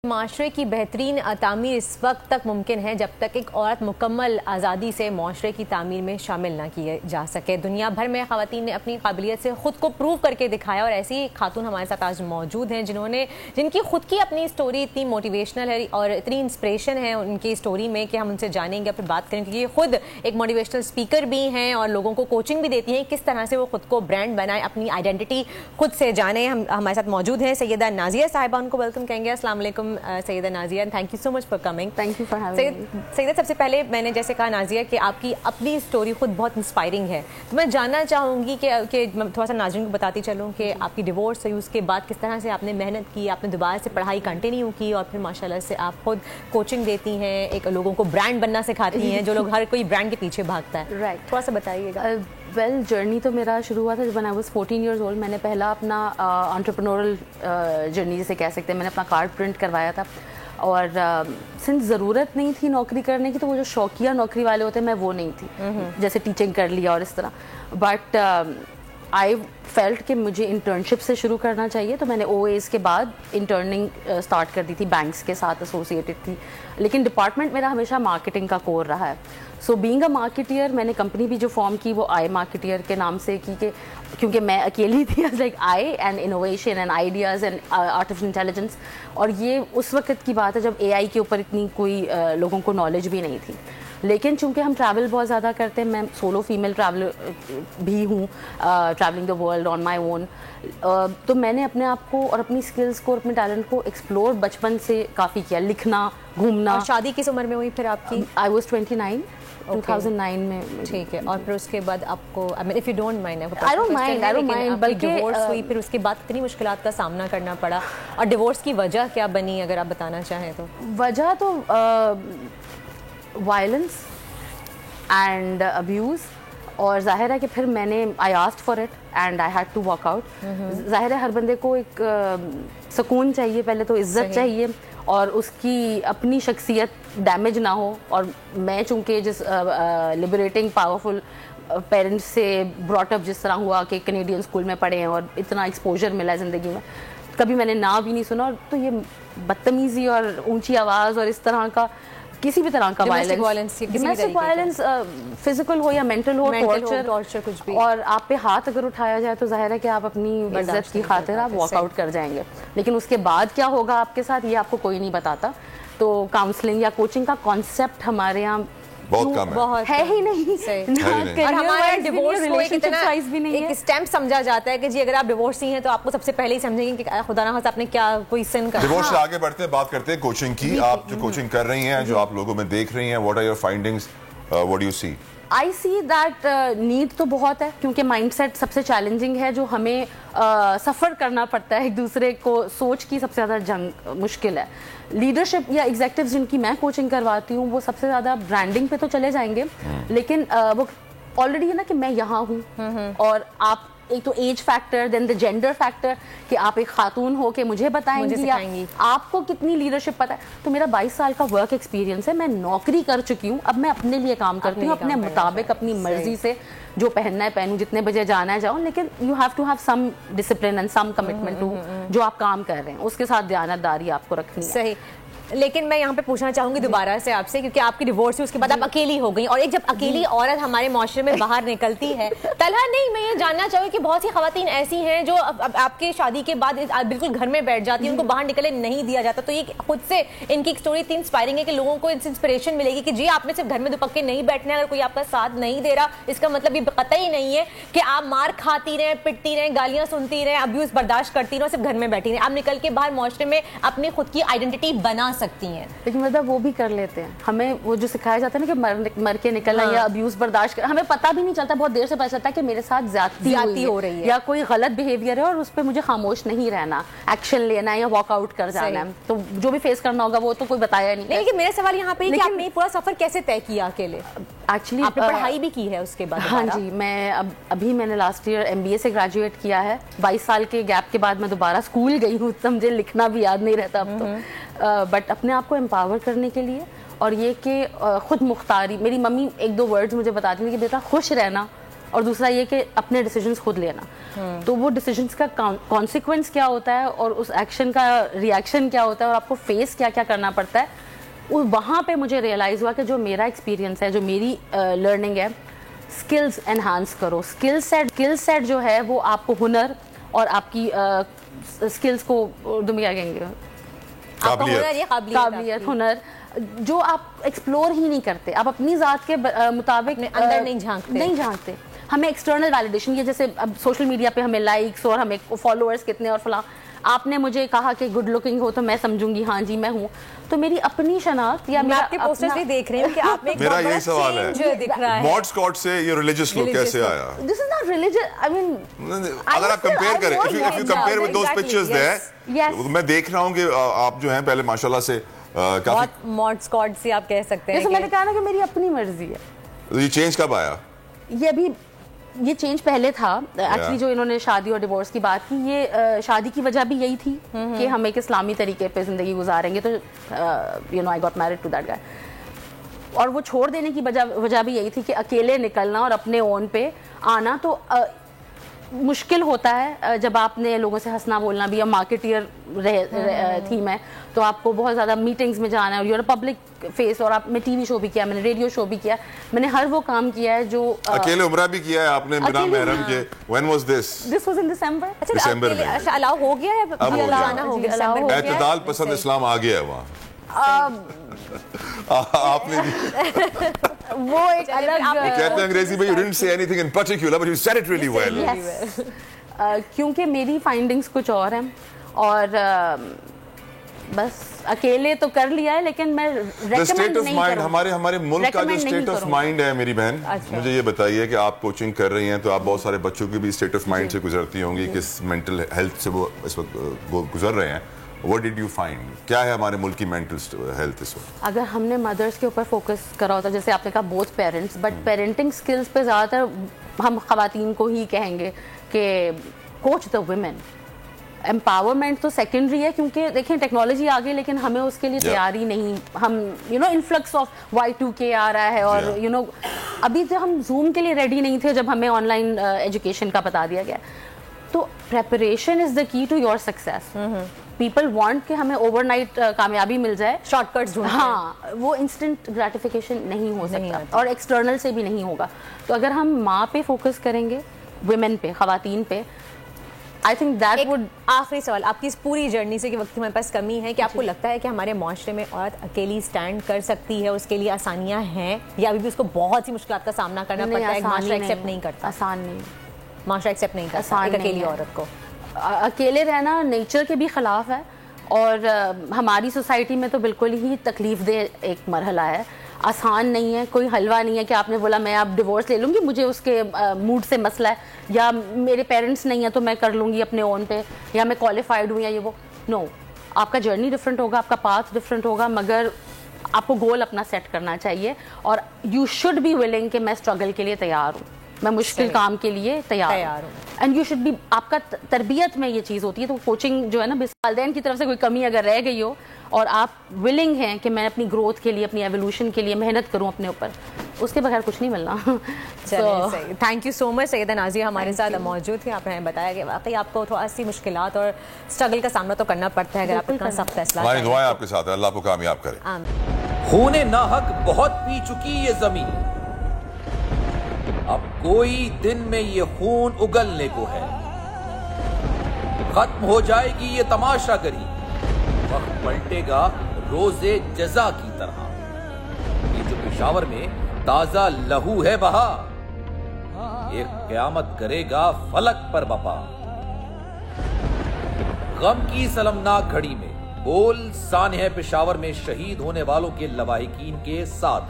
معاشرے کی بہترین تعمیر اس وقت تک ممکن ہے جب تک ایک عورت مکمل آزادی سے معاشرے کی تعمیر میں شامل نہ کی جا سکے. دنیا بھر میں خواتین نے اپنی قابلیت سے خود کو پروو کر کے دکھایا اور ایسی خاتون ہمارے ساتھ آج موجود ہیں جن کی خود کی اپنی اسٹوری اتنی موٹیویشنل ہے اور اتنی انسپریشن ہے ان کی اسٹوری میں کہ ہم ان سے جانیں گے اور پھر بات کریں گے. کیونکہ یہ خود ایک موٹیویشنل اسپیکر بھی ہیں اور لوگوں کو کوچنگ بھی دیتی ہیں کس طرح سے وہ خود کو برانڈ بنائیں, اپنی آئیڈینٹی خود سے جانیں. ہمارے ساتھ موجود ہیں سیدہ نازیہ صاحبہ, ان کو ویلکم کہیں گے. السلام علیکم سیدہ Nazia, and thank you so much for coming. Thank you for having me. سیدہ, سب سے پہلے میں نے جیسے کہا نازیہ کہ آپ کی اپنی اسٹوری خود بہت انسپائرنگ ہے, تو میں جاننا چاہوں گی کہ تھوڑا سا ناظرین کو بتاتی چلوں کہ آپ کی ڈیورس ہوئی, اس کے بعد کس طرح سے آپ نے محنت کی, آپ نے دوبارہ سے پڑھائی کنٹینیو کی اور پھر ماشاءاللہ سے آپ خود کوچنگ دیتی ہیں, ایک لوگوں کو برانڈ بننا سکھاتی ہیں جو لوگ ہر کوئی برانڈ کے پیچھے بھاگتا ہے. رائٹ, تھوڑا سا بتائیے گا. ویل, جرنی تو میرا شروع ہوا تھا جب I was 14 years old. میں نے پہلا اپنا انٹرپرنورل جرنی جسے کہہ سکتے ہیں, میں نے اپنا کارڈ پرنٹ کروایا تھا. اور سنس ضرورت نہیں تھی نوکری کرنے کی, تو وہ جو شوقیہ نوکری والے ہوتے ہیں میں وہ نہیں تھی, جیسے ٹیچنگ کر لیا اور اس طرح. بٹ آئی فیلٹ کہ مجھے انٹرنشپ سے شروع کرنا چاہیے, تو میں نے او ایز کے بعد انٹرننگ اسٹارٹ کر دی تھی, بینکس کے ساتھ ایسوسیٹڈ تھی. لیکن ڈپارٹمنٹ میرا ہمیشہ مارکیٹنگ کا کور رہا ہے. سو بینگ اے مارکیٹیئر, میں نے کمپنی بھی جو فارم کی وہ آئی مارکیٹیئر کے نام سے کی, کہ کیونکہ میں اکیلی تھی like I and innovation and ideas and artificial intelligence. اور یہ اس وقت کی بات ہے جب اے آئی کے اوپر اتنی کوئی لوگوں کو نالج بھی نہیں تھی. لیکن چونکہ ہم ٹریول بہت زیادہ کرتے ہیں, میں سولو فیمیل ٹریولر بھی ہوں, ٹریولنگ دا ورلڈ آن مائی اون, تو میں نے اپنے آپ کو اور اپنی اسکلس کو اور اپنے ٹیلنٹ کو ایکسپلور بچپن سے کافی کیا, لکھنا, گھومنا. شادی کس عمر میں ہوئی پھر آپ کی؟ آئی واز 29, 2009 میں. ٹھیک ہے, اور پھر اس کے بعد آپ کو if you don't mind, I don't mind, بلکہ ڈیورس ہوئی, پھر اس کے بعد کتنی مشکلات کا سامنا کرنا پڑا, اور ڈیورس کی وجہ کیا بنی اگر آپ بتانا چاہیں تو؟ وجہ تو وائلنس اینڈ ابیوز, اور ظاہر ہے کہ پھر میں نے I asked for it and I had to walk out. ظاہر ہے ہر بندے کو ایک سکون چاہیے, پہلے تو عزت چاہیے, اور اس کی اپنی شخصیت ڈیمیج نہ ہو. اور میں چونکہ جس لبریٹنگ پاورفل پیرنٹس سے براٹ اپ جس طرح ہوا کہ کینیڈین اسکول میں پڑھے ہیں اور اتنا ایکسپوجر ملا ہے زندگی میں, کبھی میں نے نا بھی نہیں سنا. تو یہ بدتمیزی اور اونچی آواز اور اس طرح کا کسی بھی طرح کا وائلنس, فزیکل ہو یا مینٹل ہو, ٹارچر کچھ بھی, اور آپ پہ ہاتھ اگر اٹھایا جائے تو ظاہر ہے کہ آپ اپنی عزت کی خاطر آپ واک آؤٹ کر جائیں گے. لیکن اس کے بعد کیا ہوگا آپ کے ساتھ یہ آپ کو کوئی نہیں بتاتا. تو کاؤنسلنگ یا کوچنگ کا کانسیپٹ ہمارے یہاں بہت ہے ہی نہیں, اور ہمارا ڈیورس کو ایک اسٹیمپ سمجھا جاتا ہے کہ جی اگر آپ ڈیورسی ہیں تو آپ کو سب سے پہلے ہی سمجھیں گے کہ خدا نہ خواستہ آپ نے کیا کوئی سن کر. ڈیورس سے آگے بڑھتے ہیں, بات کرتے ہیں کوچنگ کی. آپ جو کوچنگ کر رہی ہیں, جو آپ لوگوں میں دیکھ رہی ہیں, what are your findings, what do you see? I see that need تو بہت ہے, کیونکہ مائنڈ سیٹ سب سے چیلنجنگ ہے, جو ہمیں سفر کرنا پڑتا ہے ایک دوسرے کو, سوچ کی سب سے زیادہ جنگ مشکل ہے. لیڈرشپ یا ایگزیکٹیوز جن کی میں کوچنگ کرواتی ہوں وہ سب سے زیادہ برانڈنگ پہ تو چلے جائیں گے, لیکن وہ آلریڈی ہے نا کہ میں یہاں ہوں, اور آپ ایک تو age factor, then the gender factor, کہ آپ ایک خاتون ہو کہ مجھے بتائیں گی آپ کو کتنی لیڈرشپ پتہ ہے. تو میرا 22 سال کا ورک ایکسپیرینس ہے, میں نوکری کر چکی ہوں, اب میں اپنے لیے کام کرتی ہوں, اپنے مطابق اپنی مرضی سے جو پہننا ہے پہنوں, جتنے بجے جانا ہے جاؤں, لیکن you have to have some discipline and some commitment to جو آپ کام کر رہے ہیں, اس کے ساتھ دیانتداری آپ کو رکھنی ہے. صحیح. لیکن میں یہاں پہ پوچھنا چاہوں گی دوبارہ سے آپ سے, کیونکہ آپ کی ڈیورس ہوئی, اس کے بعد آپ اکیلی ہو گئی, اور ایک جب اکیلی عورت ہمارے معاشرے میں باہر نکلتی ہے, طلحہ نہیں, میں یہ جاننا چاہوں کہ بہت سی خواتین ایسی ہیں جو آپ کے شادی کے بعد بالکل گھر میں بیٹھ جاتی ہیں, ان کو باہر نکلنے نہیں دیا جاتا. تو یہ خود سے ان کی ایک اسٹوری اتنی انسپائرنگ ہے کہ لوگوں کو انسپریشن ملے گی کہ جی آپ نے صرف گھر میں دوپکے نہیں بیٹھنا ہے, اگر کوئی آپ کا ساتھ نہیں دے رہا اس کا مطلب یہ قطعی نہیں ہے کہ آپ مار کھاتی رہیں, پٹتی رہیں, گالیاں سنتی رہیں, ابیوز برداشت کرتی رہیں, صرف گھر میں بیٹھی رہیں. آپ نکل کے باہر معاشرے میں اپنی خود کی آئیڈینٹی بنا سکتی ہیں. مطلب وہ بھی کر لیتے ہیں, ہمیں وہ جو سکھایا جاتا ہے نا کہ مر کے نکلنا یا ابیوز برداشت کرنا, ہمیں پتہ بھی نہیں چلتا, بہت دیر سے پتہ چلتا ہے کہ میرے ساتھ زیادتی ہو رہی ہے یا کوئی غلط بیہیویئر ہے, اور اس پہ مجھے خاموش نہیں رہنا, ایکشن لینا ہے یا واک آؤٹ کر جانا ہے. تو جو بھی فیس کرنا ہوگا وہ تو کوئی بتایا نہیں. لیکن میرا سوال یہاں پہ ہے کہ آپ نے پورا سفر کیسے طے کیا اکیلے؟ ایکچولی آپ نے پڑھائی بھی کی ہے اس کے بعد؟ ہاں جی, میں ابھی میں نے لاسٹ ایئر MBA سے گریجویٹ کیا ہے. 22 سال کے گیپ کے بعد میں دوبارہ اسکول گئی ہوں, تو مجھے لکھنا بھی یاد نہیں رہتا اب تو. بٹ اپنے آپ کو امپاور کرنے کے لیے, اور یہ کہ خود مختاری, میری ممی 1-2 ورڈز مجھے بتاتی تھی کہ بیٹا خوش رہنا اور دوسرا یہ کہ اپنے ڈیسیجنس خود لینا. تو وہ ڈیسیجنس کا کانسیکوینس کیا ہوتا ہے اور اس ایکشن کا ریئیکشن کیا ہوتا ہے اور آپ کو فیس کیا کیا کرنا پڑتا ہے, وہاں پہ مجھے ریئلائز ہوا کہ جو میرا ایکسپیرینس ہے, جو میری لرننگ ہے, اسکلز انہانس کرو. اسکل سیٹ جو ہے وہ آپ کو ہنر اور آپ کی اسکلز کو اردو میں کیا کہیں گے, قابلیت, ہنر, جو آپ ایکسپلور ہی نہیں کرتے, آپ اپنی ذات کے مطابق اندر نہیں جھانکتے. ہمیں ایکسٹرنل ویلیڈیشن, یہ جیسے اب سوشل میڈیا پہ ہمیں لائکس اور ہمیں فالوورس کتنے اور فلاں, آپ نے مجھے کہا کہ گڈ لکنگ ہو تو میں سمجھوں گی ہاں جی میں ہوں, تو میری اپنی شناخت یا میں آپ کے پوسٹرز بھی دیکھ رہی ہوں کہ آپ میں میرا یہی سوال ہے, دکھ رہا ہے ماڈ اسکواڈ سے یہ ریلیجیس لوک کیسے آیا؟ This is not religious, I mean اگر آپ کمپیئر کریں, if you compare with those pictures there, میں دیکھ رہا ہوں کہ آپ جو ہیں پہلے ماشاءاللہ سے بہت ماڈ اسکواڈ سے آپ کہہ سکتے ہیں. جیسے میں نے کہا نا کہ میری اپنی مرضی ہے. یہ چینج کب آیا؟ یہ چینج پہلے تھا ایکچولی, جو انہوں نے شادی اور ڈیورس کی بات کی, یہ شادی کی وجہ بھی یہی تھی کہ ہم ایک اسلامی طریقے پہ زندگی گزاریں گے, تو I got married to that guy. اور وہ چھوڑ دینے کی وجہ بھی یہی تھی کہ اکیلے نکلنا اور اپنے اون پہ آنا تو مشکل ہوتا ہے جب آپ نے لوگوں سے ہنسنا بولنا بھی, یا مارکیٹیئر تھی میں, تو آپ کو بہت زیادہ میٹنگز میں جانا ہے, اور یو آر پبلک فیس, اور آپ, میں ٹی وی شو بھی کیا, میں نے ریڈیو شو بھی کیا, میں نے ہر وہ کام کیا ہے جو اکیلے عمرہ بھی کیا ہے آپ نے بنا محرم کے. when was this? This was in December. دسمبر میں. اچھا الاؤ ہو گیا ہے, اب ہو جانا ہو گیا, اعتدال پسند اسلام آ گیا ہے وہاں. آپ نے وہ ایک الگ کہتے ہیں انگریزی میں, you didn't say anything in particular but you said it really well. کیونکہ میری فائنڈنگز کچھ اور ہیں, اور بس اکیلے تو کر لیا ہے, لیکن میں ریکمینڈ نہیں کروں. ہمارے ملک کا جو اسٹیٹ آف مائنڈ ہے میری بہن, مجھے یہ بتائیے کہ آپ کوچنگ کر رہی ہیں تو آپ بہت سارے بچوں کی بھی اسٹیٹ آف مائنڈ سے گزرتی ہوں گی, کس مینٹل ہیلتھ سے وہ اس وقت گزر رہے ہیں. What did you find? کیا ہے ہمارے ملک کی مینٹل ہیلتھ اس وقت؟ اگر ہم نے مدرس کے اوپر فوکس کرا ہوتا, جیسے آپ نے کہا both parents, but parenting skills پہ زیادہ تر ہم خواتین کو ہی کہیں گے کہ کوچ دا ویمن. امپاورمنٹ تو سیکنڈری ہے, کیونکہ دیکھیں ٹیکنالوجی آ گئی لیکن ہمیں اس کے لیے تیاری نہیں. ہم انفلکس آف Y2K آ رہا ہے, اور ابھی جو ہم زوم کے لیے ریڈی نہیں تھے جب ہمیں آن لائن ایجوکیشن کا بتا دیا گیا. تو preparation is the key to your success. People want کہ ہمیں اوور نائٹ کامیابی مل جائے, شارٹ کٹس ڈھونڈتے ہیں. ہاں, وہ انسٹنٹ گریٹیفیکیشن نہیں ہو سکتا, اور ایکسٹرنل سے بھی نہیں ہوگا. تو اگر ہم ماں پہ فوکس کریں گے, ویمن پہ, خواتین پہ, آئی تھنک دیٹ وڈ. آخری سوال آپ کی اس پوری جرنی سے کہ وقت ہمارے پاس کمی ہے, کہ آپ کو لگتا ہے کہ ہمارے معاشرے میں عورت اکیلی اسٹینڈ کر سکتی ہے, اس کے لیے آسانیاں ہیں, یا ابھی بھی اس کو بہت سی مشکلات کا سامنا کرنا پڑتا ہے, معاشرہ ایکسیپٹ نہیں کرتا؟ آسان نہیں, معاشرہ ایکسیپٹ نہیں کرتا ایک اکیلی عورت کو. اکیلے رہنا نیچر کے بھی خلاف ہے, اور ہماری سوسائٹی میں تو بالکل ہی تکلیف دہ ایک مرحلہ ہے. آسان نہیں ہے, کوئی حلوہ نہیں ہے کہ آپ نے بولا میں اب ڈیورس لے لوں گی, مجھے اس کے موڈ سے مسئلہ ہے, یا میرے پیرنٹس نہیں ہیں تو میں کر لوں گی اپنے اون پہ, یا میں کوالیفائڈ ہوں, یا یہ وہ. نو, آپ کا جرنی ڈفرینٹ ہوگا, آپ کا پاتھ ڈفرینٹ ہوگا, مگر آپ کو گول اپنا سیٹ کرنا چاہیے, اور یو شوڈ بی ولنگ کہ میں اسٹرگل کے لیے تیار ہوں, میں مشکل کام کے لیے تیار ہوں. اینڈ یو شوڈ بی, آپ کا تربیت میں یہ چیز ہوتی ہے. تو کوچنگ جو ہے نا, والدین کی طرف سے کوئی کمی اگر رہ گئی ہو اور آپ ولنگ ہیں کہ میں اپنی گروتھ کے لیے, اپنی ایولیوشن کے لیے محنت کروں اپنے اوپر, اس کے بغیر کچھ نہیں ملنا. تھینک یو سو مچ سیدہ نازیہ ہمارے ساتھ موجود تھیں. آپ نے بتایا کہ واقعی آپ کو تھوڑا سی مشکلات اور اسٹرگل کا سامنا تو کرنا پڑتا ہے اگر آپ اتنا سخت فیصلہ. ہماری دعائیں آپ کے ساتھ ہیں, اللہ آپ کو کامیاب کرے. خون ناحق بہت پی چکی یہ زمین, اب کوئی دن میں یہ خون اگلنے کو ہے. ختم ہو جائے گی یہ تماشا گری, وقت پلٹے گا روز جزا کی طرح. یہ جو پشاور میں تازہ لہو ہے بہا, ایک قیامت کرے گا فلک پر بپا. غم کی سلمناک گھڑی میں بول سانحہ پشاور میں شہید ہونے والوں کے لواحقین کے ساتھ